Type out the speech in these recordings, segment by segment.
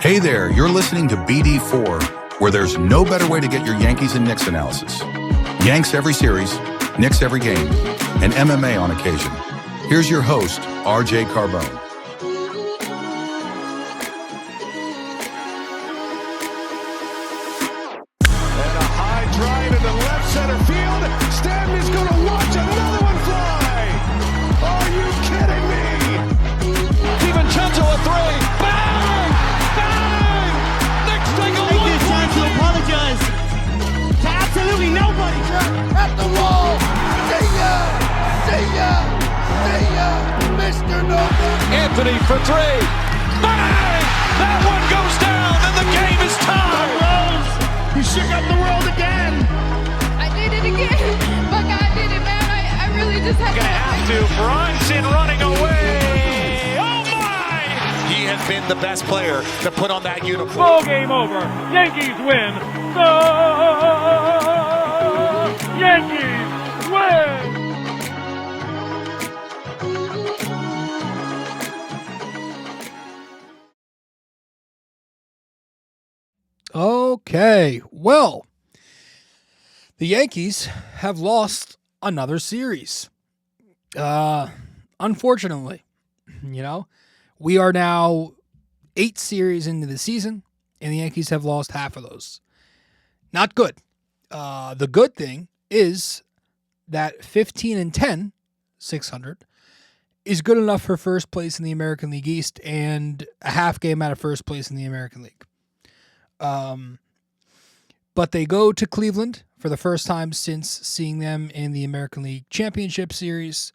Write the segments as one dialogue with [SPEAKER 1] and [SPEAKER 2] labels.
[SPEAKER 1] Hey there, you're listening to BD4, where there's no better way to get your Yankees and Knicks analysis. Yanks every series, Knicks every game, and MMA on occasion. Here's your host, RJ Carbone.
[SPEAKER 2] And a high drive into left center field. Stanley's going to watch another one fly. Are you kidding me? DiVincenzo a three. Bang! Bang! Knicks take a one-point
[SPEAKER 3] to apologize to absolutely nobody.
[SPEAKER 2] At the wall. See ya! See ya! See ya! Mr. Nova. Anthony for three. Bang! That one goes down and the game is tied.
[SPEAKER 3] Rose, you shook up the world again.
[SPEAKER 4] I did it again. My God did it, man. I really just had
[SPEAKER 2] To Bronson running away. Oh my! He has been the best player to put on that uniform.
[SPEAKER 5] Ball game over. Yankees win. The Yankees win.
[SPEAKER 6] Okay, well, the Yankees have lost another series. Unfortunately, we are now 8 series into the season, and the Yankees have lost half of those. Not good. The good thing is that 15-10, 600, is good enough for first place in the American League East and a half game out of first place in the American League. But they go to Cleveland for the first time since seeing them in the American League Championship Series.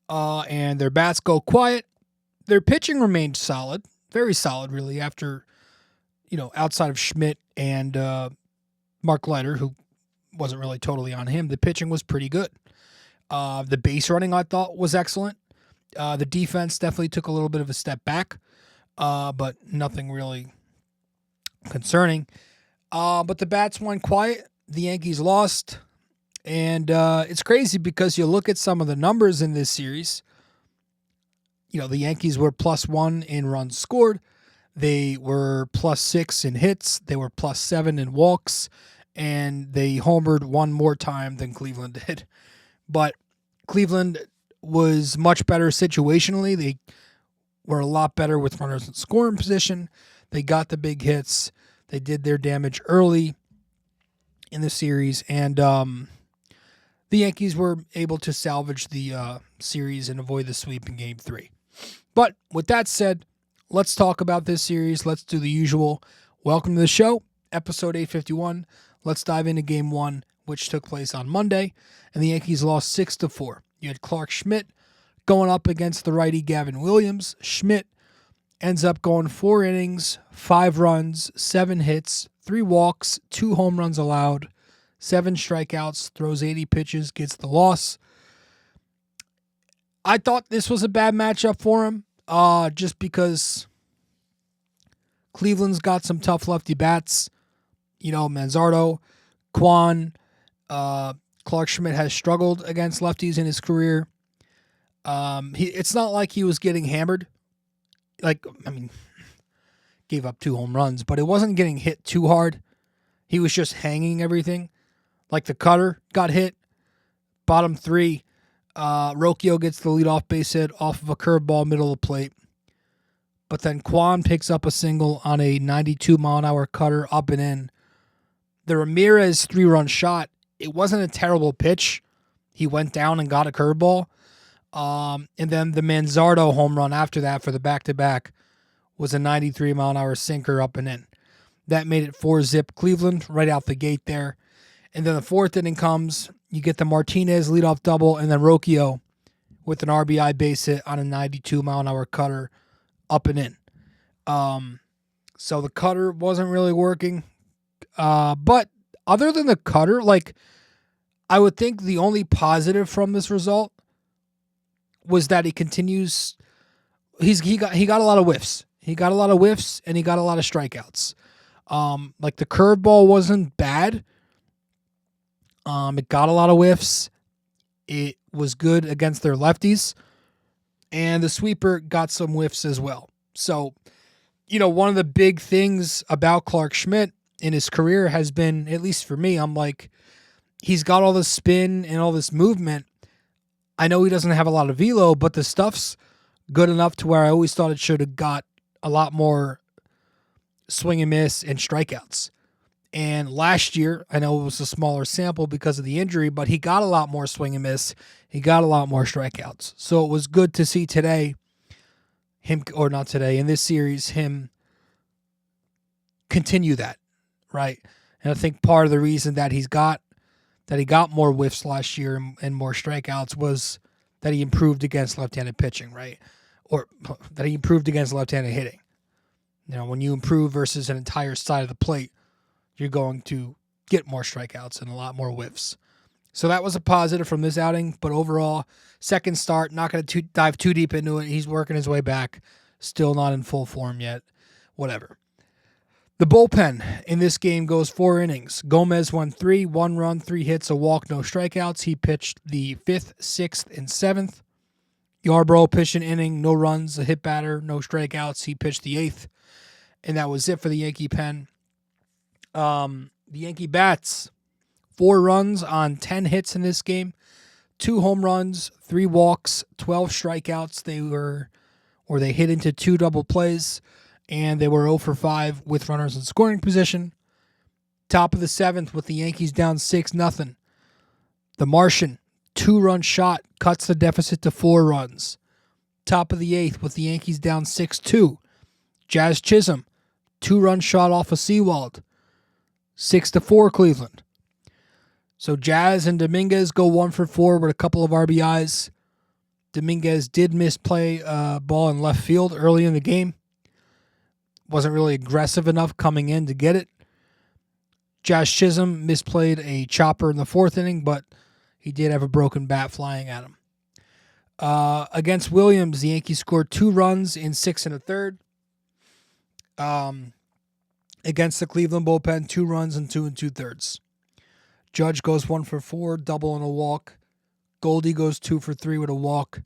[SPEAKER 6] And their bats go quiet. Their pitching remained solid, very solid, really, after, outside of Schmidt and Mark Leiter, who wasn't really totally on him, the pitching was pretty good. The base running, I thought, was excellent. The defense definitely took a little bit of a step back, but nothing really concerning. But the bats went quiet. The Yankees lost. And it's crazy because you look at some of the numbers in this series. The Yankees were +1 in runs scored. They were +6 in hits. They were +7 in walks. And they homered one more time than Cleveland did. But Cleveland was much better situationally. They were a lot better with runners in scoring position. They got the big hits. They did their damage early in the series, and the Yankees were able to salvage the series and avoid the sweep in Game 3. But with that said, let's talk about this series. Let's do the usual. Welcome to the show, episode 851. Let's dive into Game 1, which took place on Monday, and the Yankees lost 6-4. You had Clark Schmidt going up against the righty Gavin Williams. Schmidt ends up going 4 innings, 5 runs, 7 hits, 3 walks, 2 home runs allowed, 7 strikeouts, throws 80 pitches, gets the loss. I thought this was a bad matchup for him, just because Cleveland's got some tough lefty bats. Manzardo, Kwan, Clark Schmidt has struggled against lefties in his career. It's not like he was getting hammered. Gave up 2 home runs, but it wasn't getting hit too hard. He was just hanging everything. Like the cutter got hit. Bottom 3, Rocchio gets the leadoff base hit off of a curveball middle of the plate. But then Kwan picks up a single on a 92-mile-an-hour cutter up and in. The Ramirez 3-run shot, it wasn't a terrible pitch. He went down and got a curveball. And then the Manzardo home run after that for the back-to-back was a 93-mile-an-hour sinker up and in. That made it 4-zip Cleveland right out the gate there. And then the 4th inning comes. You get the Martinez leadoff double, and then Rocchio with an RBI base hit on a 92-mile-an-hour cutter up and in. So the cutter wasn't really working. But other than the cutter, I would think the only positive from this result was that he continues. He got a lot of whiffs. He got a lot of whiffs and he got a lot of strikeouts. The curveball wasn't bad. It got a lot of whiffs. It was good against their lefties, and the sweeper got some whiffs as well. So, one of the big things about Clark Schmidt in his career has been, at least for me, I'm like, he's got all this spin and all this movement. I know he doesn't have a lot of velo, but the stuff's good enough to where I always thought it should have got a lot more swing and miss and strikeouts. And last year, I know it was a smaller sample because of the injury, but he got a lot more swing and miss. He got a lot more strikeouts. So it was good to see today, in this series, him continue that, right? And I think part of the reason that he got more whiffs last year and more strikeouts was that he improved against left-handed pitching, right? Or that he improved against left-handed hitting. When you improve versus an entire side of the plate, you're going to get more strikeouts and a lot more whiffs. So that was a positive from this outing, but overall, second start, not going to dive too deep into it. He's working his way back, still not in full form yet, whatever. The bullpen in this game goes 4 innings. Gomez won 3, 1 run, 3 hits, a walk, no strikeouts. He pitched the 5th, 6th, and 7th. Yarbrough pitched an inning, no runs, a hit batter, no strikeouts. He pitched the 8th, and that was it for the Yankee pen. The Yankee bats, 4 runs on 10 hits in this game, 2 home runs, 3 walks, 12 strikeouts. They hit into 2 double plays, and they were 0 for 5 with runners in scoring position. Top of the 7th with the Yankees down 6-0. The Martian, 2-run shot, cuts the deficit to 4 runs. Top of the 8th with the Yankees down 6-2. Jazz Chisholm, 2-run shot off of Seawald. 6-4 Cleveland. So Jazz and Dominguez go 1 for 4 with a couple of RBIs. Dominguez did misplay a ball in left field early in the game. Wasn't really aggressive enough coming in to get it. Jazz Chisholm misplayed a chopper in the 4th inning, but he did have a broken bat flying at him. Against Williams, the Yankees scored 2 runs in 6 1/3. Against the Cleveland bullpen, 2 runs in 2 2/3. Judge goes 1 for 4, double and a walk. Goldie goes 2 for 3 with a walk.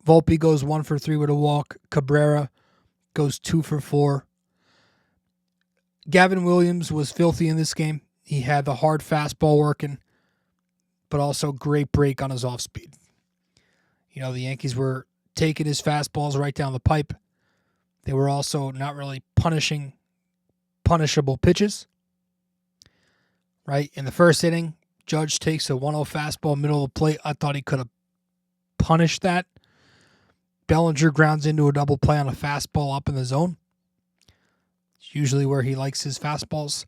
[SPEAKER 6] Volpe goes 1 for 3 with a walk. Cabrera goes 2 for 4. Gavin Williams was filthy in this game. He had the hard fastball working, but also great break on his off speed. The Yankees were taking his fastballs right down the pipe. They were also not really punishable pitches. Right? In the 1st inning, Judge takes a 1-0 fastball middle of the plate. I thought he could have punished that. Bellinger grounds into a double play on a fastball up in the zone. It's usually where he likes his fastballs.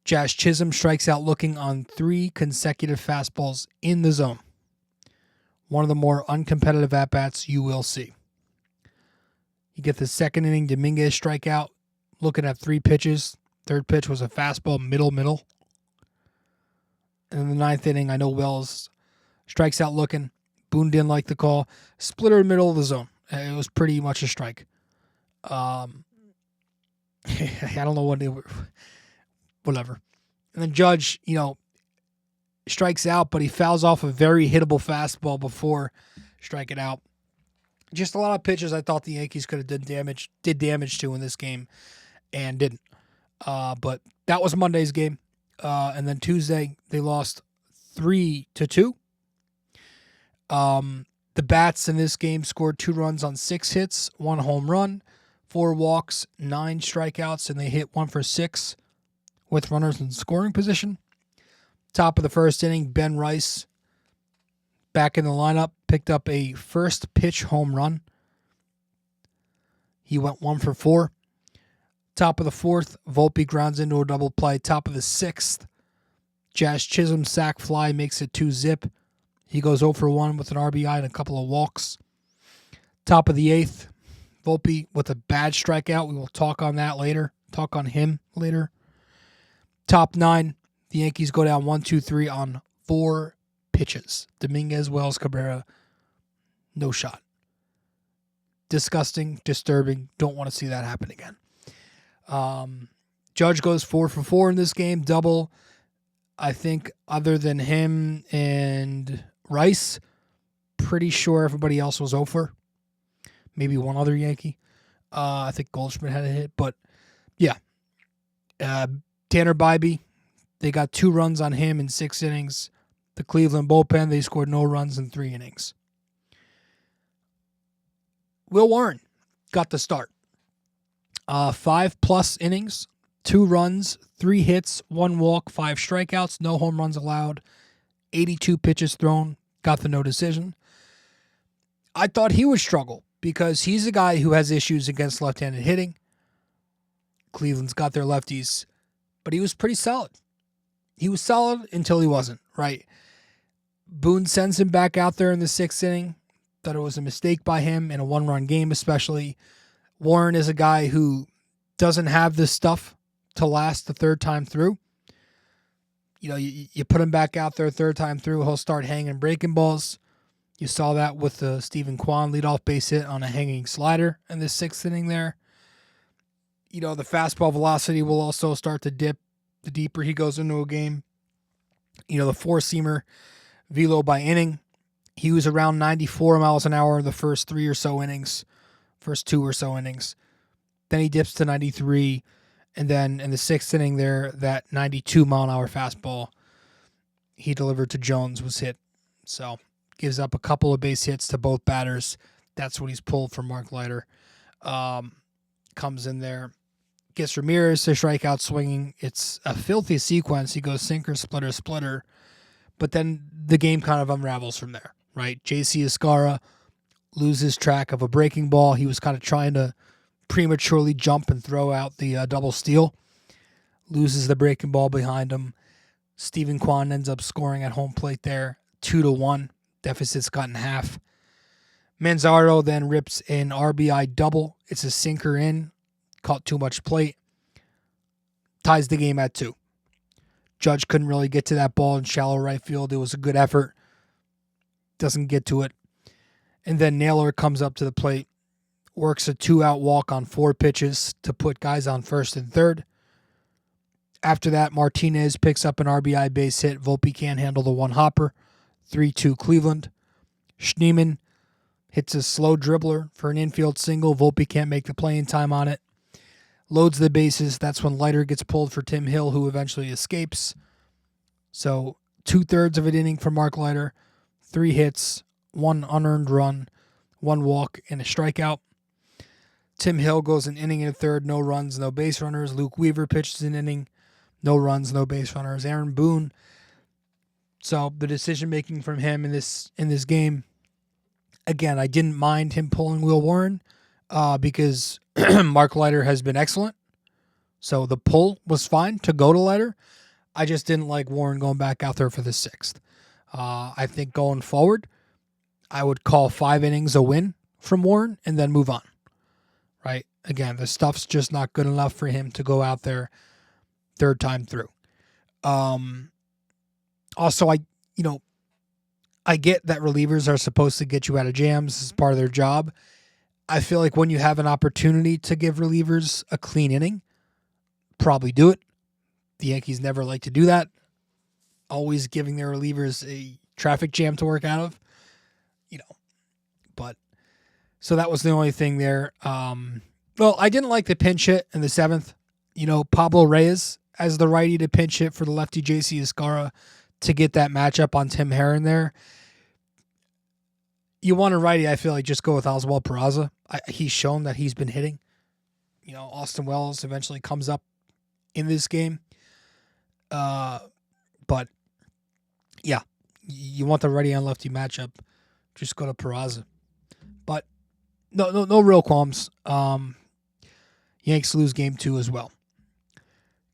[SPEAKER 6] Jazz Chisholm strikes out looking on 3 consecutive fastballs in the zone. One of the more uncompetitive at-bats you will see. You get the 2nd inning, Dominguez strikeout, looking at 3 pitches. 3rd pitch was a fastball, middle. And in the 9th inning, I know Wells strikes out looking. Boone didn't like the call. Splitter in the middle of the zone. It was pretty much a strike. I don't know what they were. Whatever. And then Judge, strikes out, but he fouls off a very hittable fastball before striking out. Just a lot of pitches I thought the Yankees could have did damage to in this game and didn't. But that was Monday's game. And then Tuesday, they lost 3-2. The Bats in this game scored 2 runs on 6 hits, 1 home run, 4 walks, 9 strikeouts, and they hit 1 for 6 with runners in scoring position. Top of the 1st inning, Ben Rice back in the lineup, picked up a first pitch home run. He went 1 for 4. Top of the 4th, Volpe grounds into a double play. Top of the 6th, Jazz Chisholm sac fly makes it 2-zip. He goes 0 for 1 with an RBI and a couple of walks. Top of the 8th, Volpe with a bad strikeout. We will talk on that later. Talk on him later. Top 9, the Yankees go down 1-2-3 on 4 pitches. Dominguez, Wells, Cabrera, no shot. Disgusting, disturbing. Don't want to see that happen again. Judge goes 4 for 4 in this game, double, I think other than him and Rice, pretty sure everybody else was over. Maybe one other Yankee. I think Goldschmidt had a hit, but yeah. Tanner Bybee, they got 2 runs on him in 6 innings. The Cleveland bullpen, they scored no runs in 3 innings. Will Warren got the start. 5+ innings, 2 runs, 3 hits, 1 walk, 5 strikeouts, no home runs allowed, 82 pitches thrown, got the no decision. I thought he would struggle because he's a guy who has issues against left-handed hitting. Cleveland's got their lefties, but he was pretty solid. He was solid until he wasn't, right? Boone sends him back out there in the 6th inning. Thought it was a mistake by him in a 1-run game especially. Warren is a guy who doesn't have this stuff to last the 3rd time through. You know, you put him back out there 3rd time through, he'll start hanging breaking balls. You saw that with the Stephen Kwan leadoff base hit on a hanging slider in the 6th inning there. You know, the fastball velocity will also start to dip the deeper he goes into a game. You know, the 4-seamer velo by inning, he was around 94 miles an hour the first 3 or so innings, first 2 or so innings. Then he dips to 93, and then in the 6th inning there, that 92-mile-an-hour fastball he delivered to Jones was hit. So, gives up a couple of base hits to both batters. That's what he's pulled from Mark Leiter. Comes in there, gets Ramirez to strike out swinging. It's a filthy sequence. He goes sinker, splitter, splitter. But then the game kind of unravels from there, right? J.C. Escara loses track of a breaking ball. He was kind of trying to prematurely jump and throw out the double steal. Loses the breaking ball behind him. Stephen Kwan ends up scoring at home plate there, 2-1. Deficit's cut in half. Manzardo then rips an RBI double. It's a sinker in. Caught too much plate. Ties the game at 2. Judge couldn't really get to that ball in shallow right field. It was a good effort. Doesn't get to it. And then Naylor comes up to the plate. Works a 2-out walk on 4 pitches to put guys on 1st and 3rd. After that, Martinez picks up an RBI base hit. Volpe can't handle the 1-hopper. 3-2 Cleveland. Schneemann hits a slow dribbler for an infield single. Volpe can't make the playing time on it. Loads the bases. That's when Leiter gets pulled for Tim Hill, who eventually escapes. So 2/3 of an inning for Mark Leiter. 3 hits, 1 unearned run, 1 walk, and a strikeout. Tim Hill goes an inning and a third, no runs, no base runners. Luke Weaver pitches an inning, no runs, no base runners. Aaron Boone. So the decision-making from him in this game, again, I didn't mind him pulling Will Warren because Mark Leiter has been excellent. So the pull was fine to go to Leiter. I just didn't like Warren going back out there for the 6th. I think going forward, I would call 5 innings a win from Warren and then move on. Right? Again, the stuff's just not good enough for him to go out there 3rd time through. Also, I get that relievers are supposed to get you out of jams as part of their job. I feel like when you have an opportunity to give relievers a clean inning, probably do it. The Yankees never like to do that. Always giving their relievers a traffic jam to work out of. But so that was the only thing there. Well, I didn't like the pinch hit in the 7th. Pablo Reyes as the righty to pinch hit for the lefty J.C. Escara to get that matchup on Tim Herron there. You want a righty, I feel like just go with Oswald Peraza. He's shown that he's been hitting. Austin Wells eventually comes up in this game. But, yeah, you want the righty on lefty matchup, just go to Peraza. But no real qualms. Yanks lose game 2 as well.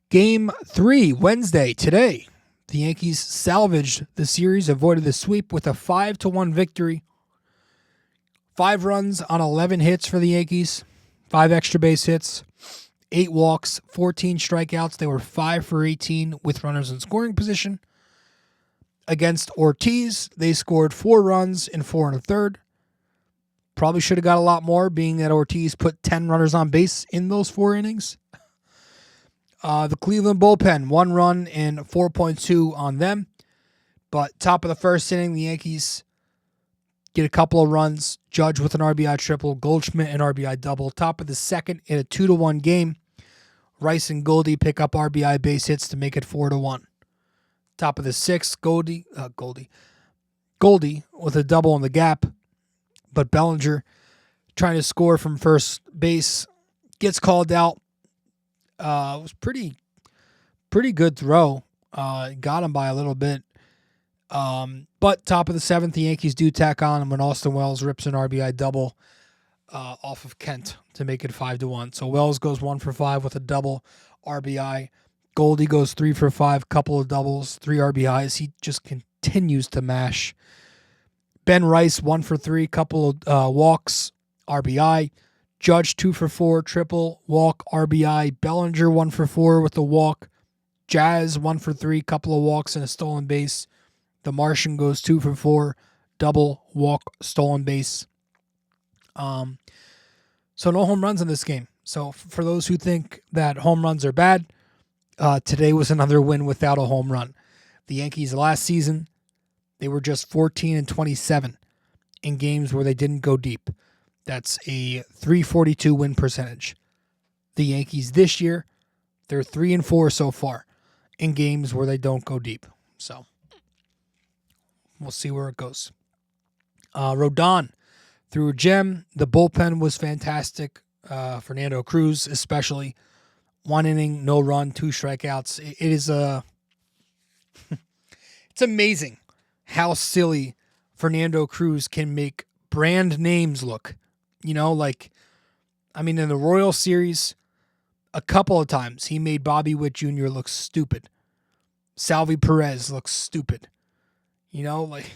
[SPEAKER 6] Game 3, Wednesday, today. The Yankees salvaged the series, avoided the sweep with a 5-1 victory. 5 runs on 11 hits for the Yankees, 5 extra base hits, 8 walks, 14 strikeouts. They were 5 for 18 with runners in scoring position. Against Ortiz, they scored 4 runs in 4 1/3. Probably should have got a lot more, being that Ortiz put 10 runners on base in those 4 innings. The Cleveland bullpen, 1 run and 4.2 on them. But top of the first inning, the Yankees get a couple of runs. Judge with an RBI triple, Goldschmidt an RBI double. Top of the second in a 2-1 game, Rice and Goldie pick up RBI base hits to make it 4-1. Top of the sixth, Goldie with a double in the gap, but Bellinger trying to score from first base gets called out. It was pretty good throw. Got him by a little bit. But top of the seventh, the Yankees do tack on when Austin Wells rips an RBI double off of Kent to make it 5-1. So Wells goes 1 for 5 with a double RBI. Goldie goes 3 for 5, couple of doubles, 3 RBIs. He just continues to mash. Ben Rice 1 for 3, couple of walks, RBI. Judge 2 for 4, triple, walk, RBI. Bellinger 1 for 4 with a walk. Jazz 1 for 3, couple of walks and a stolen base. The Martian goes 2 for 4, double, walk, stolen base. So no home runs in this game. So for those who think that home runs are bad, today was another win without a home run. The Yankees last season, they were just 14-27 in games where they didn't go deep. That's a .342 win percentage. The Yankees this year, they're 3-4 so far in games where they don't go deep. So we'll see where it goes. Rodon threw a gem. The bullpen was fantastic. Fernando Cruz especially. 1 inning, no run, 2 strikeouts. It is it's amazing how silly Fernando Cruz can make brand names look. You know, like, I mean, in the Royal Series, a couple of times he made Bobby Witt Jr. look stupid. Salvi Perez looks stupid. You know, like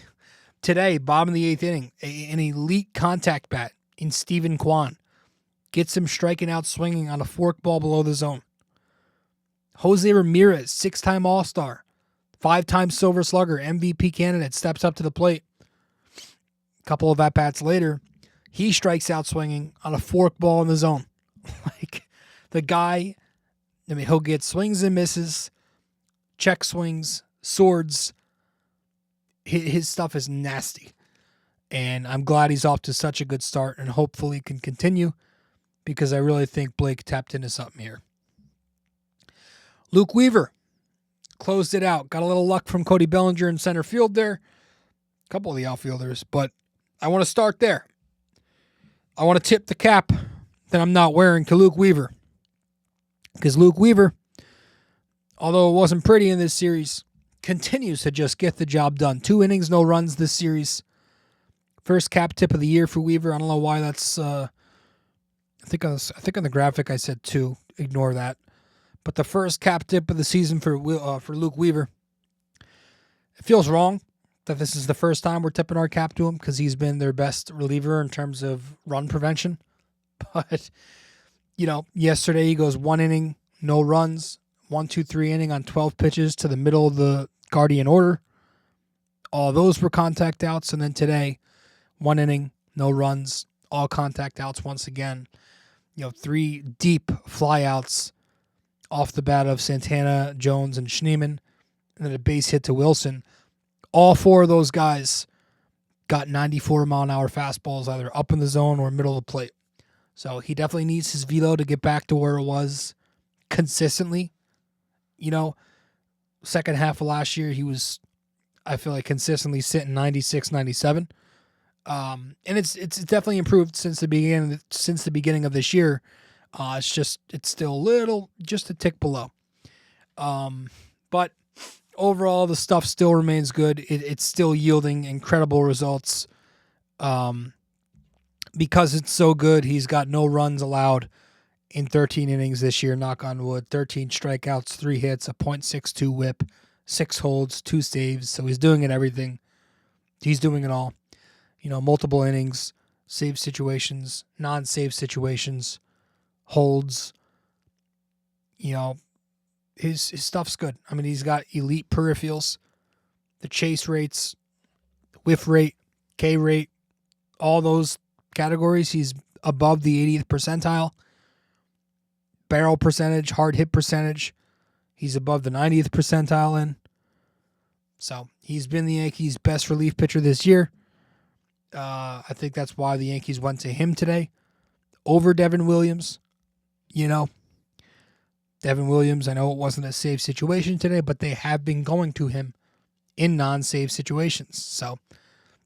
[SPEAKER 6] today, bottom of the 8th inning, an elite contact bat in Steven Kwan gets him striking out swinging on a fork ball below the zone. Jose Ramirez, 6-time All-Star, 5-time Silver Slugger, MVP candidate, steps up to the plate. A couple of at-bats later, he strikes out swinging on a fork ball in the zone. Like, the guy, I mean, he'll get swings and misses, check swings, swords. His stuff is nasty. And I'm glad he's off to such a good start and hopefully can continue because I really think Blake tapped into something here. Luke Weaver closed it out. Got a little luck from Cody Bellinger in center field there. A couple of the outfielders, but I want to start there. I want to tip the cap that I'm not wearing to Luke Weaver. Because Luke Weaver, although it wasn't pretty in this series, continues to just get the job done. 2 innings, no runs this series. First cap tip of the year for Weaver. I don't know why that's. I think on the graphic I said 2. Ignore that. But the first cap tip of the season for Luke Weaver. It feels wrong that this is the first time we're tipping our cap to him because he's been their best reliever in terms of run prevention. But you know, yesterday he goes 1 inning, no runs, 1-2-3 inning on 12 pitches to the middle of the Guardian order. All those were contact outs, and then today, 1 inning, no runs, all contact outs once again. You know, 3 deep flyouts off the bat of Santana, Jones, and Schneemann, and then a base hit to Wilson. All 4 of those guys got 94-mile-an-hour fastballs either up in the zone or middle of the plate. So he definitely needs his velo to get back to where it was consistently. You know, second half of last year, he was, I feel like, consistently sitting 96, 97. And it's definitely improved since the beginning of this year. It's still just a tick below. But overall, the stuff still remains good. It's still yielding incredible results. Because it's so good, he's got no runs allowed in 13 innings this year, knock on wood. 13 strikeouts, 3 hits, a .62 whip, 6 holds, 2 saves. So he's doing everything. He's doing it all. You know, multiple innings, save situations, non-save situations, holds. You know, his stuff's good. I mean, he's got elite peripherals, the chase rates, whiff rate, K rate, all those categories. He's above the 80th percentile. barrel percentage, hard hit percentage, he's above the 90th percentile in. So he's been the Yankees' best relief pitcher this year. I think that's why the Yankees went to him today over Devin Williams. You know, Devin Williams, I know it wasn't a safe situation today, but they have been going to him in non-save situations. So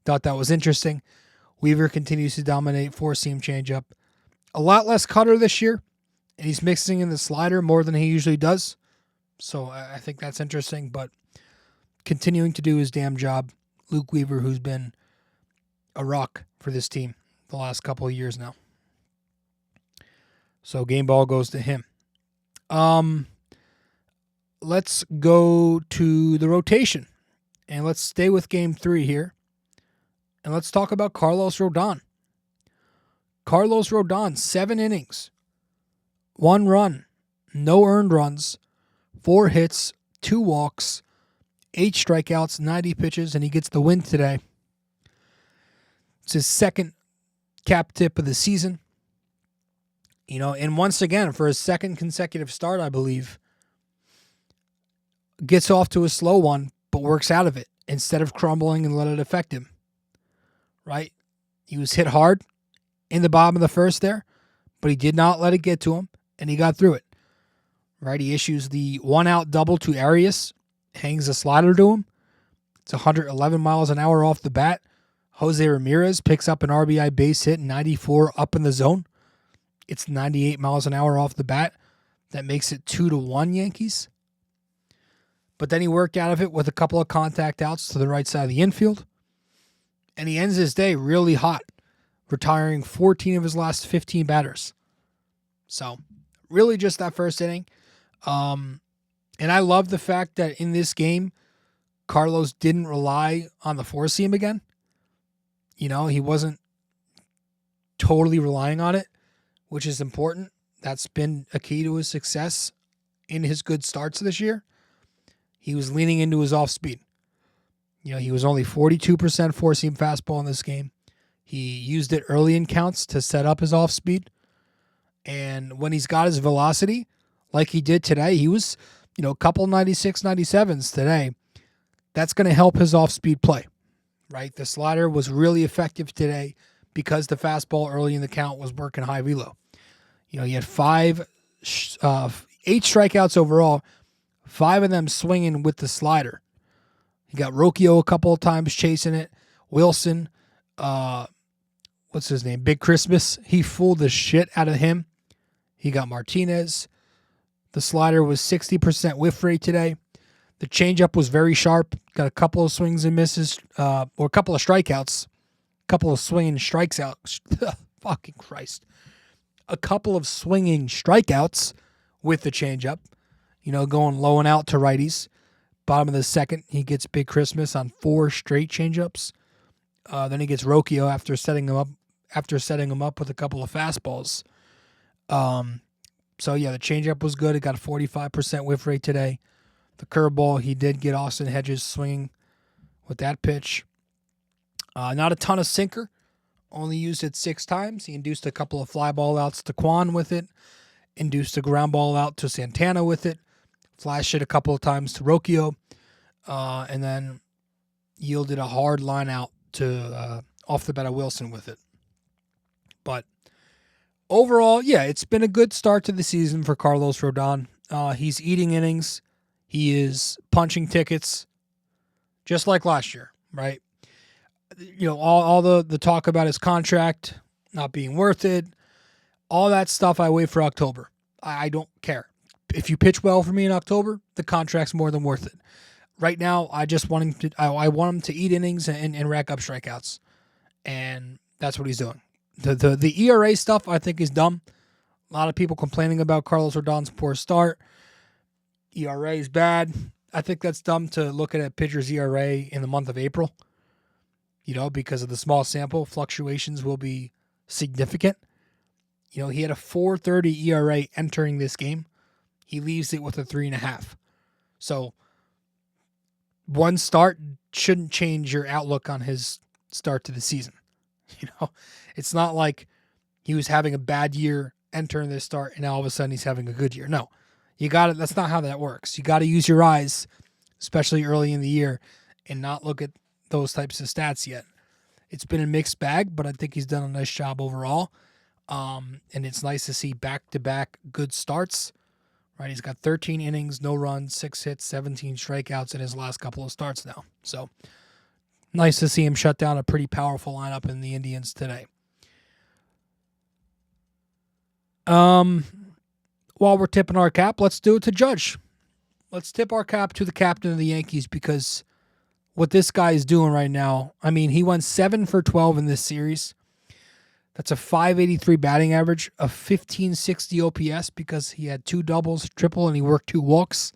[SPEAKER 6] thought that was interesting. Weaver continues to dominate four-seam changeup. A lot less cutter this year, and he's mixing in the slider more than he usually does. So I think that's interesting, but continuing to do his damn job. Luke Weaver, who's been a rock for this team the last couple of years now. So game ball goes to him. Let's go to the rotation, and let's stay with game 3 here, and let's talk about Carlos Rodon. Carlos Rodon, 7 innings, 1 run, no earned runs, 4 hits, 2 walks, 8 strikeouts, 90 pitches, and he gets the win today. It's his second cap tip of the season. You know, and once again, for his second consecutive start, I believe, gets off to a slow one, but works out of it instead of crumbling and let it affect him. Right? He was hit hard in the bottom of the first there, but he did not let it get to him, and he got through it. Right? He issues the 1-out double to Arias, hangs a slider to him. It's 111 miles an hour off the bat. Jose Ramirez picks up an RBI base hit, 94 up in the zone. It's 98 miles an hour off the bat. That makes it 2-1 Yankees. But then he worked out of it with a couple of contact outs to the right side of the infield. And he ends his day really hot, retiring 14 of his last 15 batters. So, really just that first inning. And I love the fact that in this game, Carlos didn't rely on the four-seam again. You know, he wasn't totally relying on it, which is important. That's been a key to his success in his good starts this year. He was leaning into his off-speed. You know, he was only 42% four-seam fastball in this game. He used it early in counts to set up his off-speed. And when he's got his velocity, like he did today, he was, you know, a couple 96, 97s today. That's going to help his off-speed play, right? The slider was really effective today because the fastball early in the count was working high velo. You know, he had 8 strikeouts overall, 5 of them swinging with the slider. He got Rocchio a couple of times chasing it. Wilson, what's his name? Big Christmas. He fooled the shit out of him. He got Martinez. The slider was 60% whiff rate today. The changeup was very sharp. Got a couple of swings and misses, or a couple of strikeouts. A couple of swinging strikes out. Fucking Christ. A couple of swinging strikeouts with the changeup. You know, going low and out to righties. Bottom of the second, he gets Big Christmas on 4 straight changeups. Then he gets Rocchio after setting him up with a couple of fastballs. So yeah, the changeup was good. It got a 45% whiff rate today. The curveball, he did get Austin Hedges swinging with that pitch. Not a ton of sinker. Only used it 6 times. He induced a couple of fly ball outs to Kwan with it. Induced a ground ball out to Santana with it. Flashed it a couple of times to Rocchio. And then yielded a hard line out to off the bat of Wilson with it. But overall, yeah, it's been a good start to the season for Carlos Rodon. He's eating innings. He is punching tickets, just like last year, right? You know, all the talk about his contract not being worth it, all that stuff I wait for October. I don't care. If you pitch well for me in October, the contract's more than worth it. Right now, I just want him to. I want him to eat innings and rack up strikeouts, and that's what he's doing. The ERA stuff I think is dumb. A lot of people complaining about Carlos Rodon's poor start. ERA is bad. I think that's dumb to look at a pitcher's ERA in the month of April. You know, because of the small sample, fluctuations will be significant. You know, he had a 4.30 ERA entering this game. He leaves it with a 3.5. So one start shouldn't change your outlook on his start to the season. You know, it's not like he was having a bad year entering this start and all of a sudden he's having a good year. No, that's not how that works. You got to use your eyes, especially early in the year, and not look at those types of stats yet. It's been a mixed bag, but I think he's done a nice job overall. And it's nice to see back-to-back good starts. Right, he's got 13 innings, no runs, 6 hits, 17 strikeouts in his last couple of starts now. So nice to see him shut down a pretty powerful lineup in the Indians today. While we're tipping our cap, let's do it to Judge. Let's tip our cap to the captain of the Yankees, because what this guy is doing right now, I mean, he went 7 for 12 in this series. That's a .583 batting average, a 1560 OPS because he had 2 doubles, triple, and he worked 2 walks.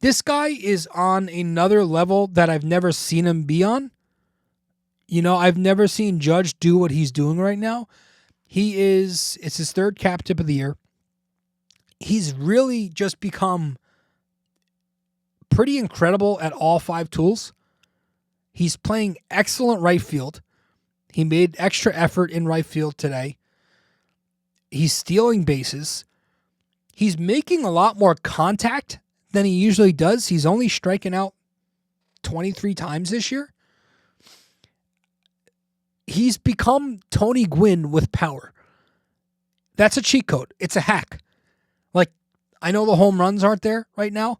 [SPEAKER 6] This guy is on another level that I've never seen him be on. You know, I've never seen Judge do what he's doing right now. It's his 3rd cap tip of the year. He's really just become pretty incredible at all 5 tools. He's playing excellent right field. He made extra effort in right field today. He's stealing bases. He's making a lot more contact than he usually does. He's only striking out 23 times this year. He's become Tony Gwynn with power. That's a cheat code. It's a hack. Like, I know the home runs aren't there right now,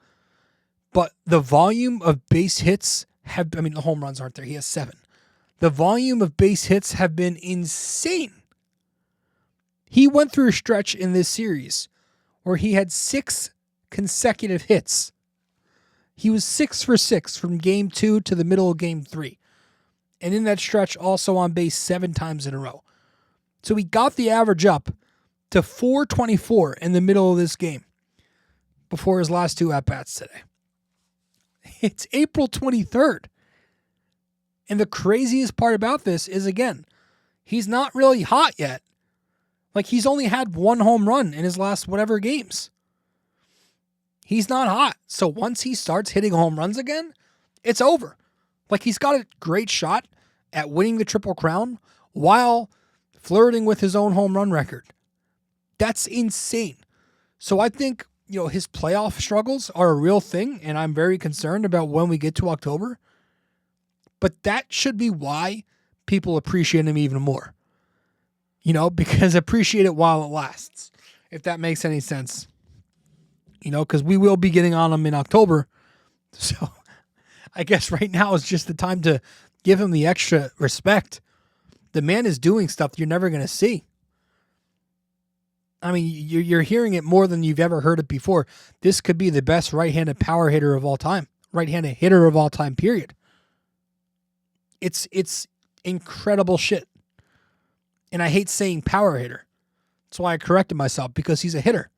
[SPEAKER 6] but the volume of base hits the home runs aren't there. He has 7. The volume of base hits have been insane. He went through a stretch in this series where he had 6 consecutive hits. He was 6 for 6 from game 2 to the middle of game 3. And in that stretch, also on base 7 times in a row. So he got the average up to .424 in the middle of this game before his last 2 at-bats today. It's April 23rd. And the craziest part about this is, again, he's not really hot yet. Like, he's only had 1 home run in his last whatever games. He's not hot. So once he starts hitting home runs again, it's over. Like, he's got a great shot at winning the Triple Crown while flirting with his own home run record. That's insane. So I think, his playoff struggles are a real thing, and I'm very concerned about when we get to October. But that should be why people appreciate him even more. Because appreciate it while it lasts, if that makes any sense. Because we will be getting on him in October. So I guess right now is just the time to give him the extra respect. The man is doing stuff you're never going to see. I mean, you're hearing it more than you've ever heard it before. This could be the best right-handed power hitter of all time. Right-handed hitter of all time, period. It's incredible shit. And I hate saying power hitter. That's why I corrected myself, because he's a hitter.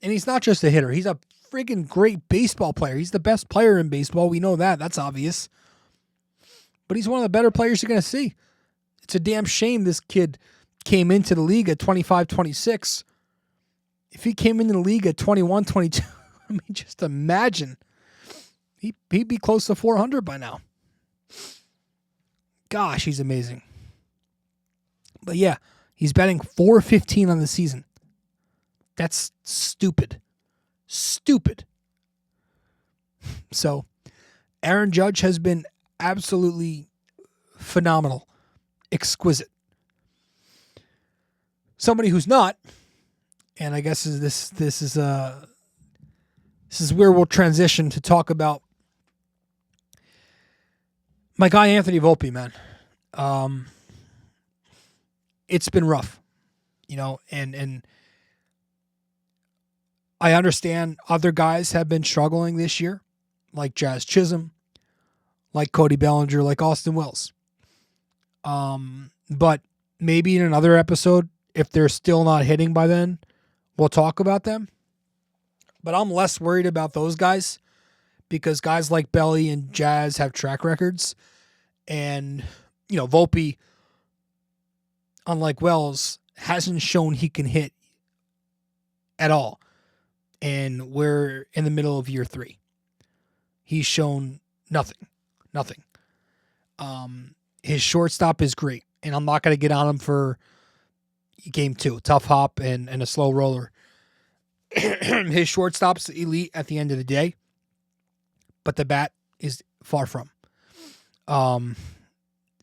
[SPEAKER 6] And he's not just a hitter. He's a friggin' great baseball player. He's the best player in baseball. We know that. That's obvious. But he's one of the better players you're going to see. It's a damn shame this kid came into the league at 25, 26. If he came into the league at 21, 22, I mean, just imagine. He'd be close to 400 by now. Gosh, he's amazing. But yeah, he's batting .415 on the season. That's stupid. Stupid. So, Aaron Judge has been absolutely phenomenal. Exquisite. Somebody who's not, and I guess this is where we'll transition to talk about my guy Anthony Volpe, man. It's been rough, and I understand other guys have been struggling this year, like Jazz Chisholm, like Cody Bellinger, like Austin Wells. But maybe in another episode, if they're still not hitting by then, we'll talk about them. But I'm less worried about those guys because guys like Belly and Jazz have track records. And, Volpe, unlike Wells, hasn't shown he can hit at all. And we're in the middle of year 3. He's shown nothing. His shortstop is great. And I'm not going to get on him for, game 2, tough hop and a slow roller. His shortstop's elite at the end of the day, but the bat is far from.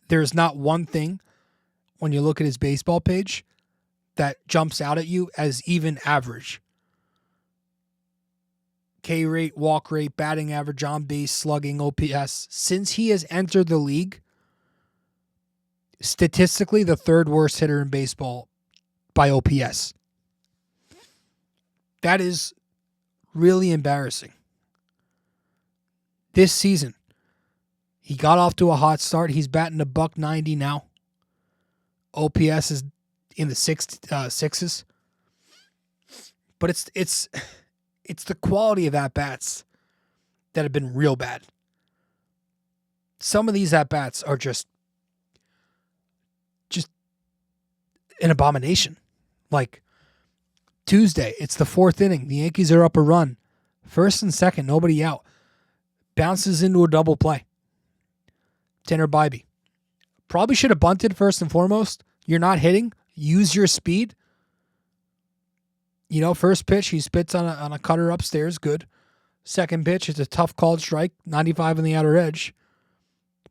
[SPEAKER 6] There's not one thing when you look at his baseball page that jumps out at you as even average. K rate, walk rate, batting average, on base, slugging, OPS. Since he has entered the league, statistically the third worst hitter in baseball by OPS. That is really embarrassing. This season, he got off to a hot start. He's batting $190 now. OPS is in the sixes. But it's the quality of at-bats that have been real bad. Some of these at-bats are just an abomination. Like Tuesday, it's the 4th inning. The Yankees are up a run. First and second, nobody out. Bounces into a double play. Tanner Bybee. Probably should have bunted first and foremost. You're not hitting. Use your speed. First pitch, he spits on a cutter upstairs. Good. Second pitch, it's a tough called strike. 95 on the outer edge.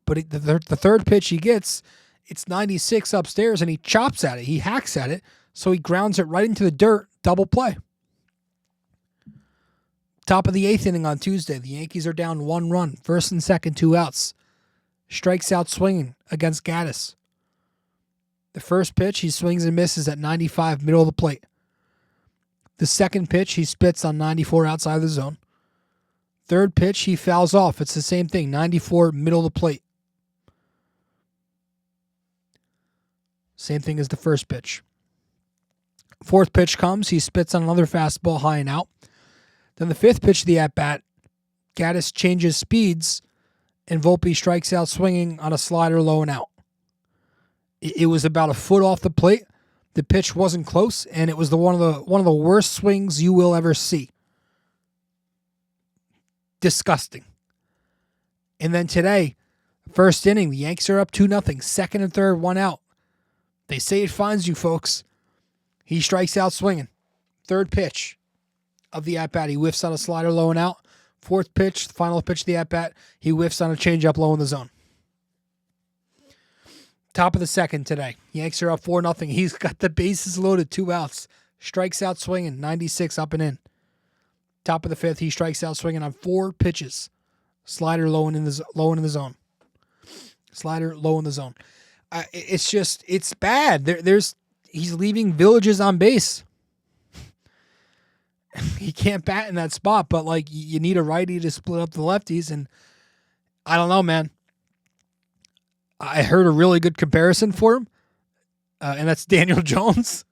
[SPEAKER 6] But the third pitch he gets, it's 96 upstairs, and he chops at it. He hacks at it, so he grounds it right into the dirt. Double play. Top of the 8th inning on Tuesday. The Yankees are down 1 run. First and second, 2 outs. Strikes out swinging against Gaddis. The first pitch, he swings and misses at 95, middle of the plate. The second pitch, he spits on 94 outside the zone. Third pitch, he fouls off. It's the same thing, 94, middle of the plate. Same thing as the first pitch. Fourth pitch comes, he spits on another fastball high and out. Then the fifth pitch of the at-bat, Gaddis changes speeds, and Volpe strikes out swinging on a slider low and out. It was about a foot off the plate. The pitch wasn't close, and it was one of the worst swings you will ever see. Disgusting. And then today, first inning, the Yanks are up 2-0. Second and third, 1 out. They say it finds you, folks. He strikes out swinging. Third pitch of the at-bat, he whiffs on a slider low and out. Fourth pitch, the final pitch of the at-bat, he whiffs on a changeup low in the zone. Top of the second today. Yanks are up 4-0. He's got the bases loaded, 2 outs. Strikes out swinging, 96 up and in. Top of the fifth, he strikes out swinging on 4 pitches. Slider low and in the zone. Slider low in the zone. It's bad. He's leaving villages on base. He can't bat in that spot, but you need a righty to split up the lefties, and I don't know, man. I heard a really good comparison for him, and that's Daniel Jones.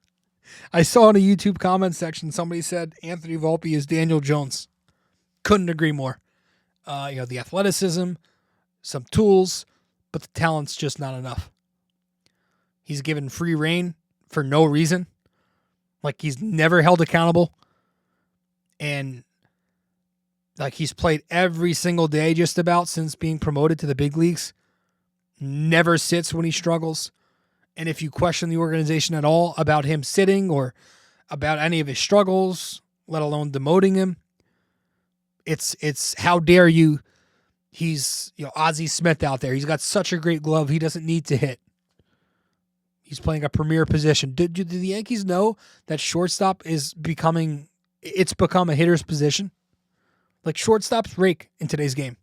[SPEAKER 6] I saw in a YouTube comment section somebody said Anthony Volpe is Daniel Jones. Couldn't agree more. The athleticism, some tools, but the talent's just not enough. He's given free reign for no reason. He's never held accountable. And he's played every single day just about since being promoted to the big leagues. Never sits when he struggles. And if you question the organization at all about him sitting or about any of his struggles, let alone demoting him, it's how dare you. He's Ozzie Smith out there. He's got such a great glove. He doesn't need to hit. He's playing a premier position. Do the Yankees know that shortstop is become a hitter's position? Shortstops rake in today's game.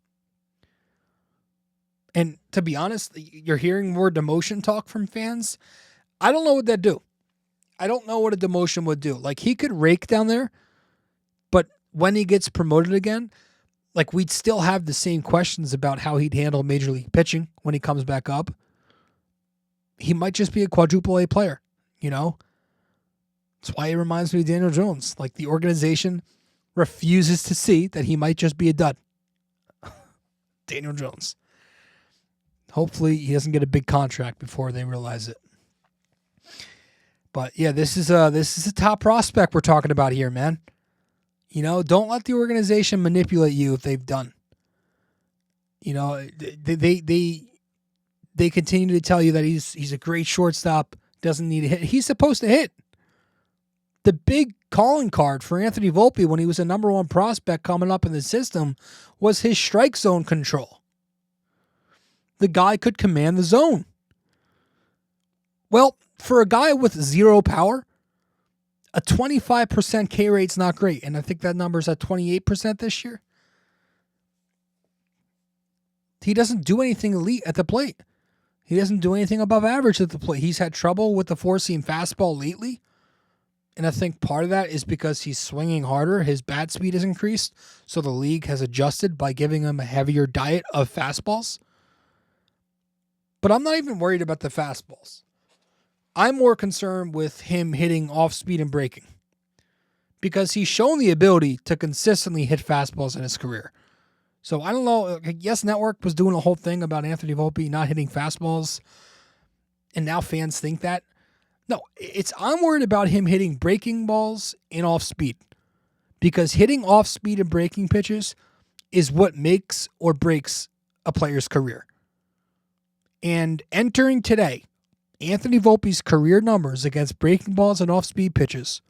[SPEAKER 6] And to be honest, you're hearing more demotion talk from fans. I don't know what that'd do. I don't know what a demotion would do. He could rake down there, but when he gets promoted again, we'd still have the same questions about how he'd handle major league pitching when he comes back up. He might just be a quadruple A player, That's why he reminds me of Daniel Jones. The organization refuses to see that he might just be a dud. Daniel Jones. Hopefully he doesn't get a big contract before they realize it. But yeah, this is a top prospect we're talking about here, man. Don't let the organization manipulate you if they've done. They continue to tell you that he's a great shortstop, doesn't need to hit. He's supposed to hit. The big calling card for Anthony Volpe when he was a number one prospect coming up in the system was his strike zone control. The guy could command the zone. Well, for a guy with zero power, a 25% K rate's not great. And I think that number's at 28% this year. He doesn't do anything elite at the plate. He doesn't do anything above average at the plate. He's had trouble with the four-seam fastball lately. And I think part of that is because he's swinging harder. His bat speed has increased. So the league has adjusted by giving him a heavier diet of fastballs. But I'm not even worried about the fastballs. I'm more concerned with him hitting off speed and breaking. Because he's shown the ability to consistently hit fastballs in his career. So I don't know. Yes Network was doing a whole thing about Anthony Volpe not hitting fastballs. And now fans think that. No, I'm worried about him hitting breaking balls and off speed. Because hitting off speed and breaking pitches is what makes or breaks a player's career. And entering today, Anthony Volpe's career numbers against breaking balls and off speed pitches,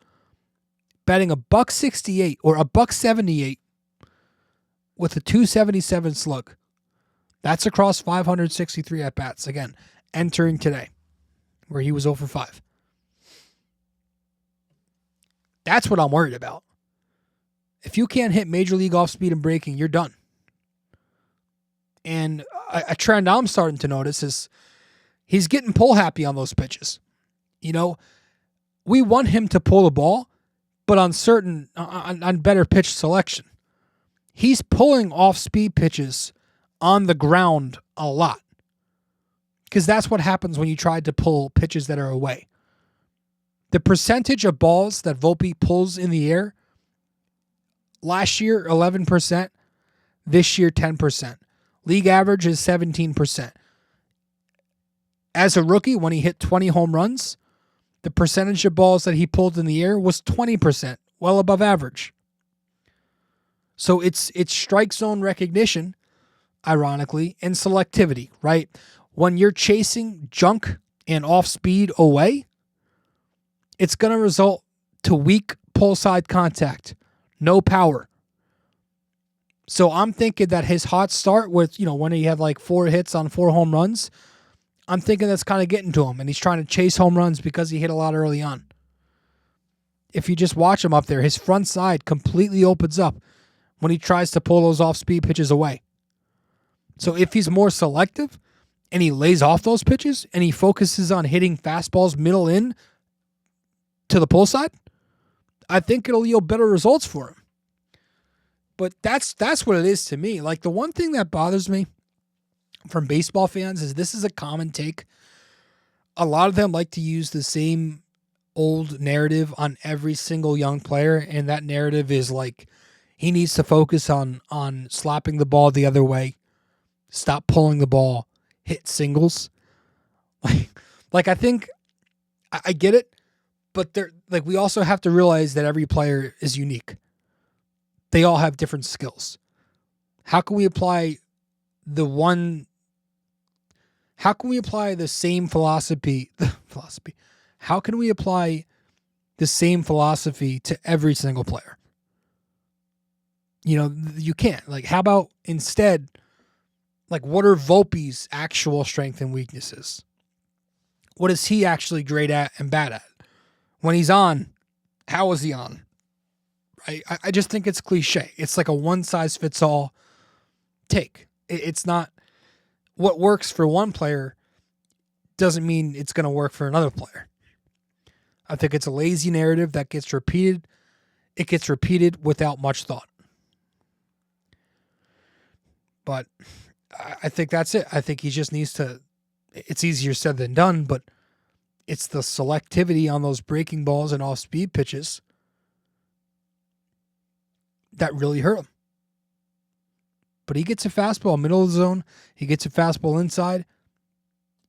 [SPEAKER 6] batting $168 or $178 with a 277 slug. That's across 563 at bats. Again, entering today, where he was 0 for 5. That's what I'm worried about. If you can't hit major league off speed and breaking, you're done. And a trend I'm starting to notice is he's getting pull happy on those pitches. You know, we want him to pull the ball, but on better pitch selection. He's pulling off speed pitches on the ground a lot. Because that's what happens when you try to pull pitches that are away. The percentage of balls that Volpe pulls in the air, last year 11%, this year 10%. League average is 17%. As a rookie, when he hit 20 home runs, the percentage of balls that he pulled in the air was 20%, well above average. So it's strike zone recognition, ironically, and selectivity, right? When you're chasing junk and off speed away, it's going to result to weak pull side contact, no power. So I'm thinking that his hot start with, when he had like 4 hits on 4 home runs, I'm thinking that's kind of getting to him, and he's trying to chase home runs because he hit a lot early on. If you just watch him up there, his front side completely opens up when he tries to pull those off-speed pitches away. So if he's more selective and he lays off those pitches and he focuses on hitting fastballs middle in to the pull side, I think it'll yield better results for him. But that's what it is to me. Like, the one thing that bothers me from baseball fans is this is a common take. A lot of them like to use the same old narrative on every single young player, and that narrative is like, he needs to focus on slapping the ball the other way, stop pulling the ball, hit singles. Like I think I get it, but we also have to realize that every player is unique. They all have different skills. How can we apply the same philosophy? How can we apply the same philosophy to every single player? You can't. Like, how about instead, like, what are Volpe's actual strengths and weaknesses? What is he actually great at and bad at? When he's on, how is he on? Right? I just think it's cliche. It's like a one-size-fits-all take. It's not what works for one player doesn't mean it's going to work for another player. I think it's a lazy narrative that gets repeated. It gets repeated without much thought. But I think that's it. I think he just needs to, it's easier said than done, but it's the selectivity on those breaking balls and off-speed pitches that really hurt him. But he gets a fastball middle of the zone. He gets a fastball inside.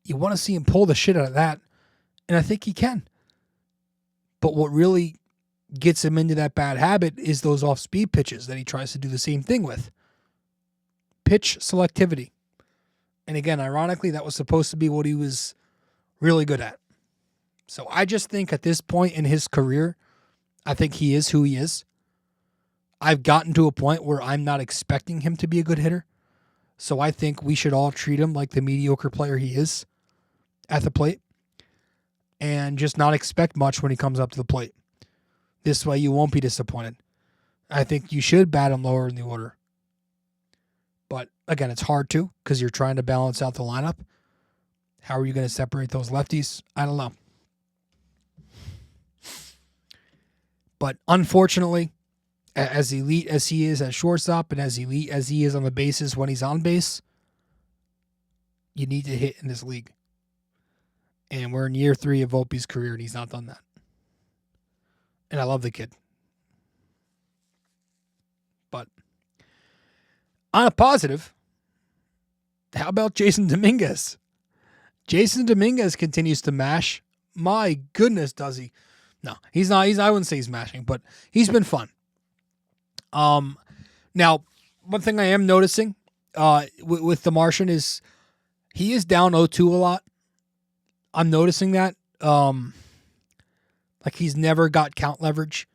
[SPEAKER 6] You want to see him pull the shit out of that, and I think he can. But what really gets him into that bad habit is those off-speed pitches that he tries to do the same thing with. Pitch selectivity. And again, ironically, that was supposed to be what he was really good at. So I just think at this point in his career, I think he is who he is. I've gotten to a point where I'm not expecting him to be a good hitter. So I think we should all treat him like the mediocre player he is at the plate and just not expect much when he comes up to the plate. This way you won't be disappointed. I think you should bat him lower in the order. But again, it's hard to because you're trying to balance out the lineup. How are you going to separate those lefties? I don't know. But unfortunately, as elite as he is at shortstop and as elite as he is on the bases when he's on base, you need to hit in this league. And we're in year 3 of Volpe's career, and he's not done that. And I love the kid. But on a positive, how about Jason Dominguez? Jason Dominguez continues to mash. My goodness, does he? No, he's not. I wouldn't say he's mashing, but he's been fun. Now, one thing I am noticing with the Martian is he is down 0-2 a lot. I'm noticing that. Like he's never got count leverage.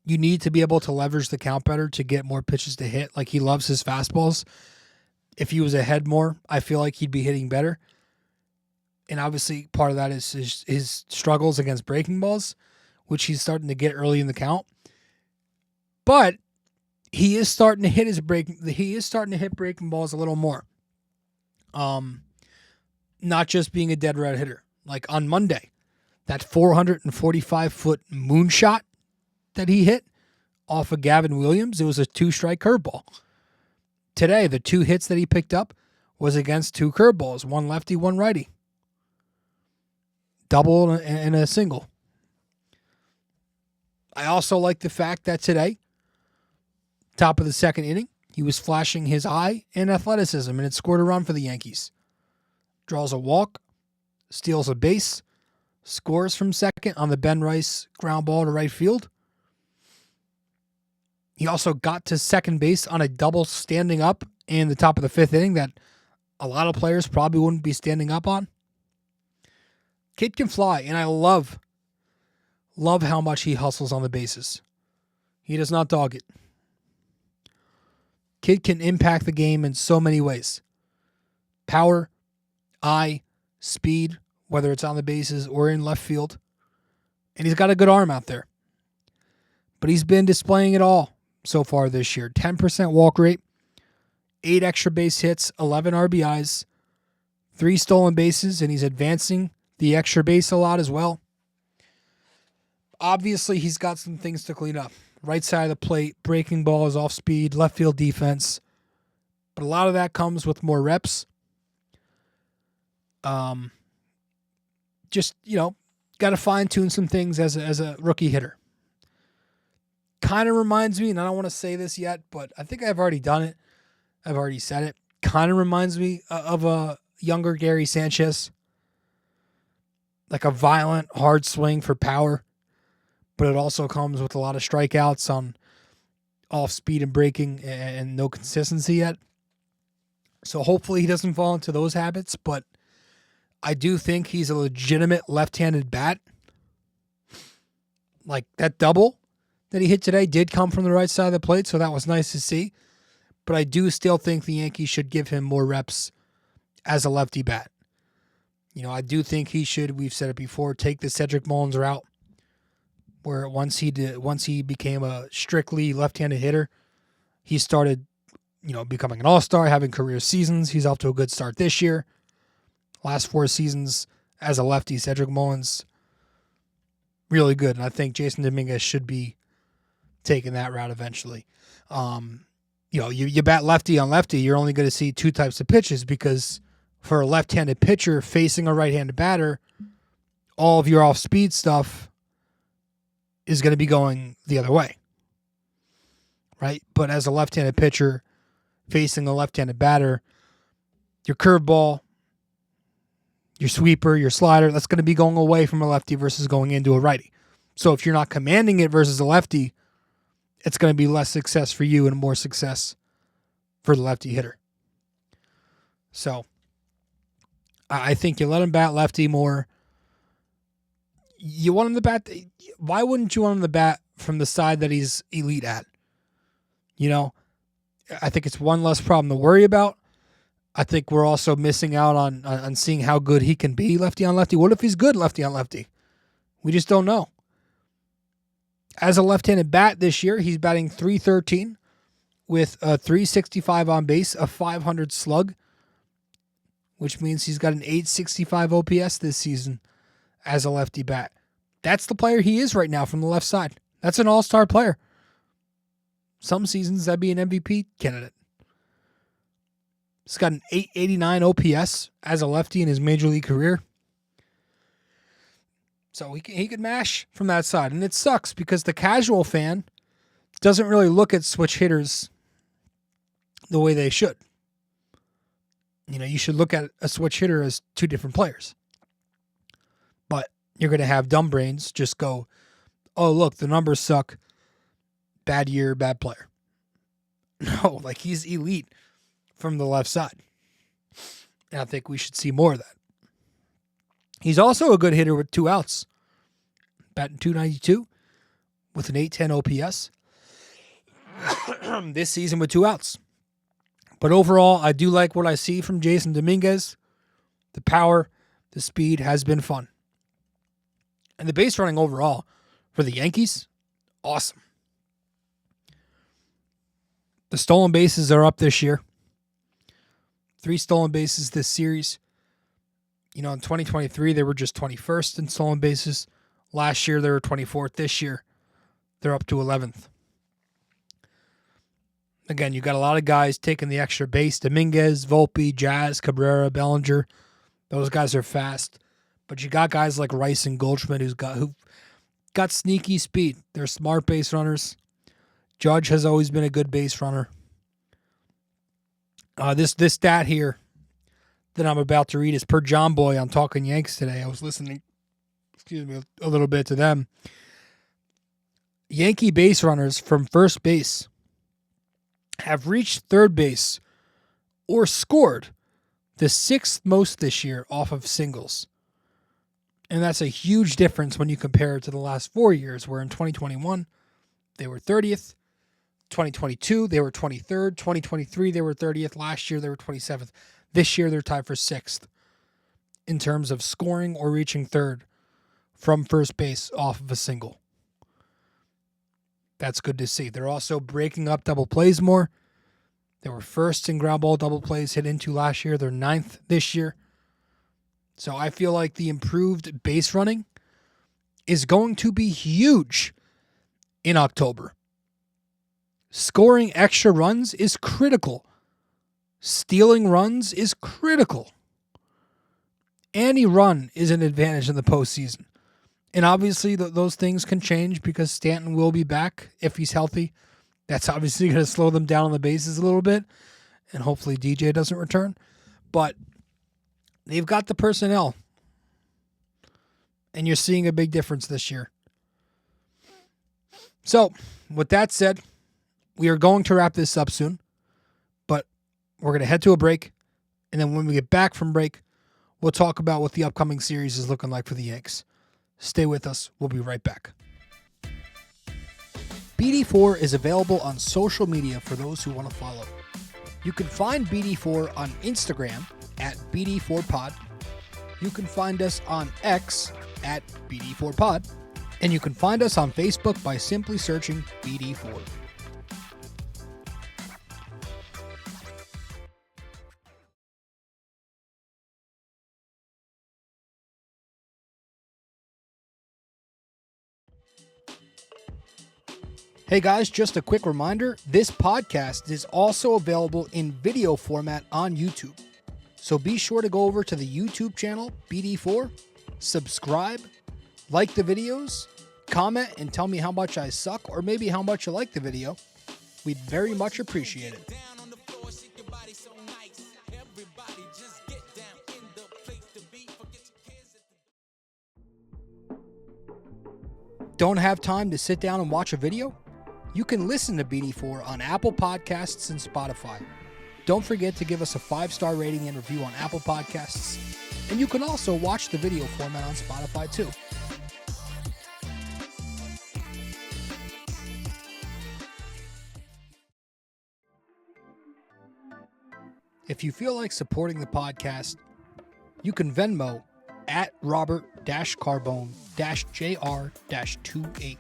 [SPEAKER 6] You need to be able to leverage the count better to get more pitches to hit. Like he loves his fastballs. If he was ahead more, I feel like he'd be hitting better. And obviously part of that is his struggles against breaking balls, which he's starting to get early in the count. But he is starting to hit breaking balls a little more. Not just being a dead red hitter. Like on Monday, that 445-foot moonshot that he hit off of Gavin Williams, it was a 2-strike curveball. Today, the 2 hits that he picked up was against 2 curveballs, one lefty, one righty. Double and a single. I also like the fact that today, top of the second inning, he was flashing his eye and athleticism, and it scored a run for the Yankees. Draws a walk, steals a base, scores from second on the Ben Rice ground ball to right field. He also got to second base on a double standing up in the top of the 5th inning that a lot of players probably wouldn't be standing up on. Kid can fly, and I love how much he hustles on the bases. He does not dog it. Kid can impact the game in so many ways. Power, eye, speed, whether it's on the bases or in left field. And he's got a good arm out there. But he's been displaying it all so far this year. 10% walk rate, 8 extra base hits, 11 RBIs, 3 stolen bases, and he's advancing the extra base a lot as well. Obviously, he's got some things to clean up. Right side of the plate, breaking balls, off speed, left field defense. But a lot of that comes with more reps. Just, got to fine-tune some things as a rookie hitter. Kind of reminds me, and I don't want to say this yet, but I think I've already done it. I've already said it. Kind of reminds me of a younger Gary Sanchez. Like a violent, hard swing for power. But it also comes with a lot of strikeouts on off speed and breaking and no consistency yet. So hopefully he doesn't fall into those habits, but I do think he's a legitimate left-handed bat. Like that double that he hit today did come from the right side of the plate, so that was nice to see. But I do still think the Yankees should give him more reps as a lefty bat. I do think he should, we've said it before, take the Cedric Mullins route. Where once he became a strictly left-handed hitter, he started, becoming an all-star, having career seasons. He's off to a good start this year. Last 4 seasons as a lefty, Cedric Mullins, really good. And I think Jason Dominguez should be taking that route eventually. You bat lefty on lefty, you're only going to see 2 types of pitches because for a left-handed pitcher facing a right-handed batter, all of your off-speed stuff is going to be going the other way, right? But as a left-handed pitcher facing a left-handed batter, your curveball, your sweeper, your slider, that's going to be going away from a lefty versus going into a righty. So if you're not commanding it versus a lefty, it's going to be less success for you and more success for the lefty hitter. So I think you let him bat lefty more. You want him to bat. Why wouldn't you want him to bat from the side that he's elite at? You know, I think it's one less problem to worry about. I think we're also missing out on seeing how good he can be lefty on lefty. What if he's good lefty on lefty? We just don't know. As a left-handed bat this year, he's batting .313 with a .365 on base, a .500 slug, which means he's got an .865 OPS this season as a lefty bat. That's the player he is right now from the left side. That's an all-star player. Some seasons, that'd be an MVP candidate. He's got an .889 OPS as a lefty in his major league career. So he could mash from that side. And it sucks because the casual fan doesn't really look at switch hitters the way they should. You know, you should look at a switch hitter as two different players. But you're going to have dumb brains just go, oh, look, the numbers suck. Bad year, bad player. No, like he's elite from the left side. And I think we should see more of that. He's also a good hitter with 2 outs. Batting .292 with an .810 OPS. This season with 2 outs. But overall, I do like what I see from Jason Dominguez. The power, the speed has been fun. And the base running overall for the Yankees, awesome. The stolen bases are up this year. 3 stolen bases this series. You know, in 2023, they were just 21st in stolen bases. Last year, they were 24th. This year, they're up to 11th. Again, you got a lot of guys taking the extra base. Dominguez, Volpe, Jazz, Cabrera, Bellinger. Those guys are fast. But you got guys like Rice and Goldschmidt who've got sneaky speed. They're smart base runners. Judge has always been a good base runner. This stat here that I'm about to read is per John Boy on Talking Yanks today. I was listening, a little bit to them. Yankee base runners from first base have reached third base or scored the 6th most this year off of singles. And that's a huge difference when you compare it to the last 4 years, where in 2021, they were 30th. 2022, they were 23rd. 2023, they were 30th. Last year, they were 27th. This year, they're tied for 6th in terms of scoring or reaching third from first base off of a single. That's good to see. They're also breaking up double plays more. They were first in ground ball double plays hit into last year. They're 9th this year. So I feel like the improved base running is going to be huge in October. Scoring extra runs is critical. Stealing runs is critical. Any run is an advantage in the postseason. And obviously those things can change because Stanton will be back if he's healthy. That's obviously going to slow them down on the bases a little bit. And hopefully DJ doesn't return. But they've got the personnel. And you're seeing a big difference this year. So, with that said, we are going to wrap this up soon, but we're going to head to a break, and then when we get back from break, we'll talk about what the upcoming series is looking like for the Yanks. Stay with us. We'll be right back. BD4 is available on social media for those who want to follow. You can find BD4 on Instagram at BD4Pod. You can find us on X at BD4Pod. And you can find us on Facebook by simply searching BD4. Hey guys, just a quick reminder, this podcast is also available in video format on YouTube. So be sure to go over to the YouTube channel, BD4, subscribe, like the videos, comment, and tell me how much I suck or maybe how much you like the video. We'd very much appreciate it. Don't have time to sit down and watch a video? You can listen to BD4 on Apple Podcasts and Spotify. Don't forget to give us a 5-star rating and review on Apple Podcasts. And you can also watch the video format on Spotify too. If you feel like supporting the podcast, you can Venmo at Robert-Carbone-JR-28.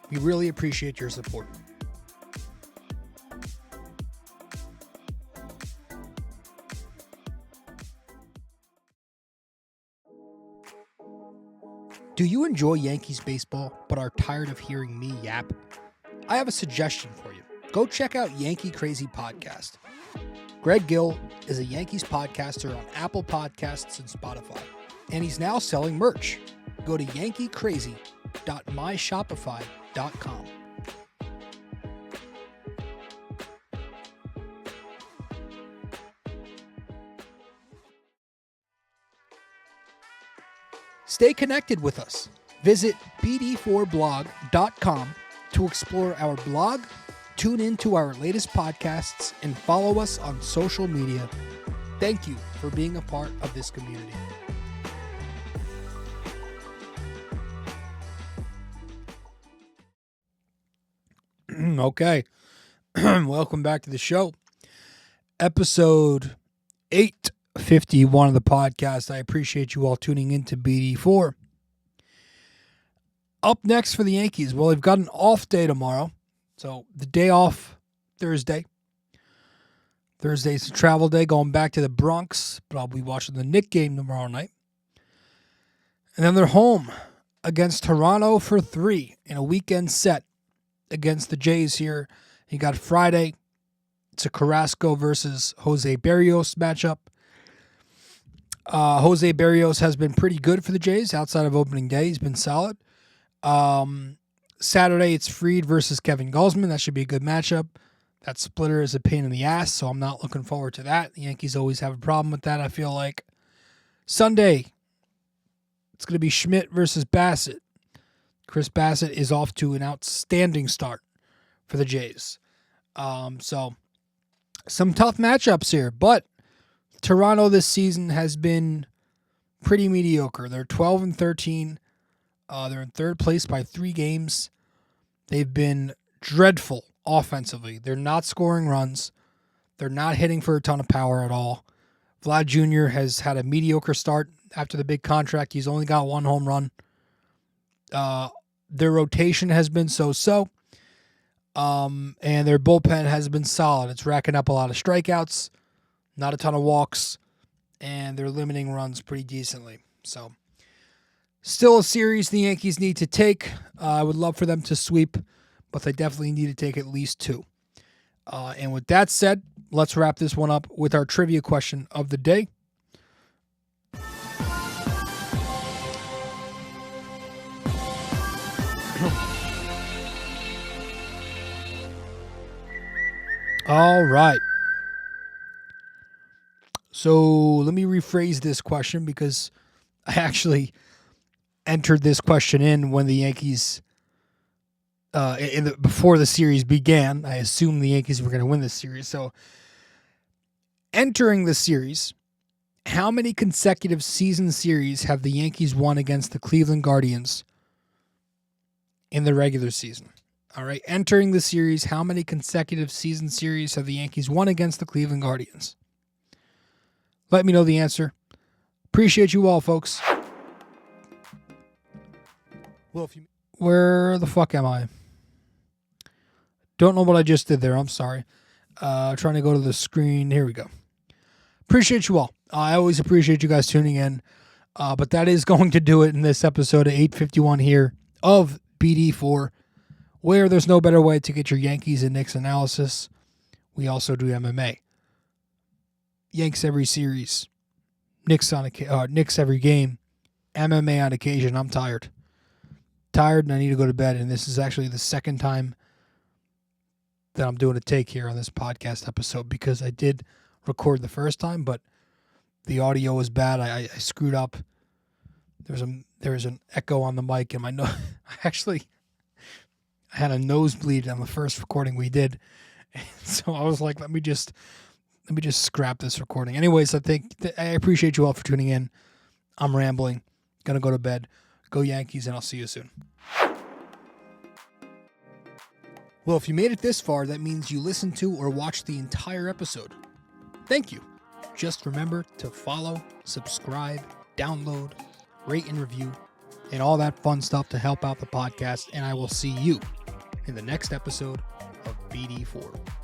[SPEAKER 6] We really appreciate your support. Do you enjoy Yankees baseball but are tired of hearing me yap? I have a suggestion for you. Go check out Yankee Crazy Podcast. Greg Gill is a Yankees podcaster on Apple Podcasts and Spotify, and he's now selling merch. Go to yankeecrazy.myshopify.com. Stay connected with us. Visit BD4blog.com to explore our blog, tune into our latest podcasts, and follow us on social media. Thank you for being a part of this community. Okay. Welcome back to the show. Episode 851 of the podcast. I appreciate you all tuning in to BD4. Up next for the Yankees. Well, they've got an off day tomorrow. So the day off Thursday. Thursday's a travel day going back to the Bronx. But I'll be watching the Knicks game tomorrow night. And then they're home against Toronto for 3 in a weekend set against the Jays here. You got Friday. It's a Carrasco versus Jose Berrios matchup. Jose Berrios has been pretty good for the Jays outside of opening day. He's been solid. Saturday, it's Fried versus Kevin Gausman. That should be a good matchup. That splitter is a pain in the ass, so I'm not looking forward to that. The Yankees always have a problem with that, I feel like. Sunday, it's going to be Schmidt versus Bassett. Chris Bassett is off to an outstanding start for the Jays. So, some tough matchups here, but Toronto this season has been pretty mediocre. They're 12-13. They're in third place by 3 games. They've been dreadful offensively. They're not scoring runs. They're not hitting for a ton of power at all. Vlad Jr. has had a mediocre start after the big contract. He's only got 1 home run. Their rotation has been so-so. And their bullpen has been solid. It's racking up a lot of strikeouts, not a ton of walks, and they're limiting runs pretty decently. So, still a series the Yankees need to take. I would love for them to sweep, but they definitely need to take at least 2. And with that said, let's wrap this one up with our trivia question of the day. All right. So let me rephrase this question because I actually entered this question in when the Yankees, before the series began. I assumed the Yankees were going to win this series. So entering the series, how many consecutive season series have the Yankees won against the Cleveland Guardians in the regular season? All right, entering the series, how many consecutive season series have the Yankees won against the Cleveland Guardians? Let me know the answer. Appreciate you all, folks. Well, where the fuck am I? Don't know what I just did there. I'm sorry. Trying to go to the screen. Here we go. Appreciate you all. I always appreciate you guys tuning in. But that is going to do it in this episode of 851 here of BD4, where there's no better way to get your Yankees and Knicks analysis. We also do MMA. Yanks every series. Knicks every game. MMA on occasion. I'm tired. Tired and I need to go to bed. And this is actually the second time that I'm doing a take here on this podcast episode because I did record the first time, but the audio was bad. I screwed up. There was an echo on the mic and my nose. I had a nosebleed on the first recording we did. So I was like, let me just scrap this recording. Anyways, I appreciate you all for tuning in. I'm rambling. Gonna go to bed. Go Yankees, and I'll see you soon. Well, if you made it this far, that means you listened to or watched the entire episode. Thank you. just remember to follow, subscribe, download, rate and review, and all that fun stuff to help out the podcast. And I will see you in the next episode of BD4.